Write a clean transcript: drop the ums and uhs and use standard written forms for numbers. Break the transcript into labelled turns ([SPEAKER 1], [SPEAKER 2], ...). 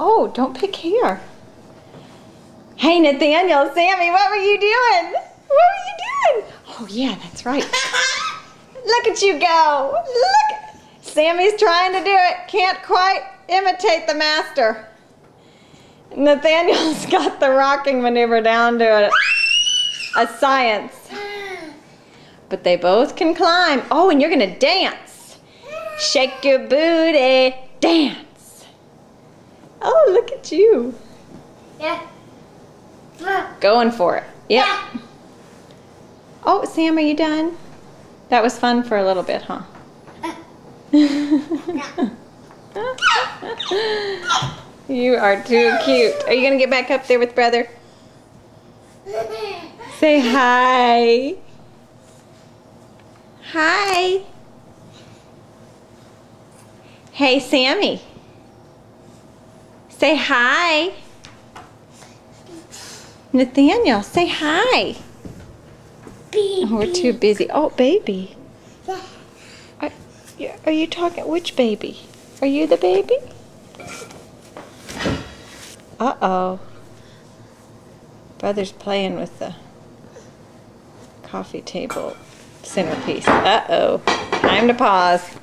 [SPEAKER 1] Oh, don't pick hair. Hey, Nathaniel, Sammy, what were you doing? What were you doing? Oh, yeah, that's right. Look at you go. Look. Sammy's trying to do it. Can't quite imitate the master. Nathaniel's got the rocking maneuver down to a science. But they both can climb. Oh, and you're going to dance. Shake your booty. Dance. Oh, look at you.
[SPEAKER 2] Yeah.
[SPEAKER 1] Going for it. Yep. Oh, Sam, are you done? That was fun for a little bit, huh? You are too cute. Are you going to get back up there with brother? Say hi. Hi. Hey, Sammy. Say hi. Nathaniel, say hi.
[SPEAKER 2] Baby.
[SPEAKER 1] Oh, we're too busy. Oh, baby. Are you talking? Which baby? Are you the baby? Uh-oh. Brother's playing with the coffee table centerpiece. Uh-oh. Time to pause.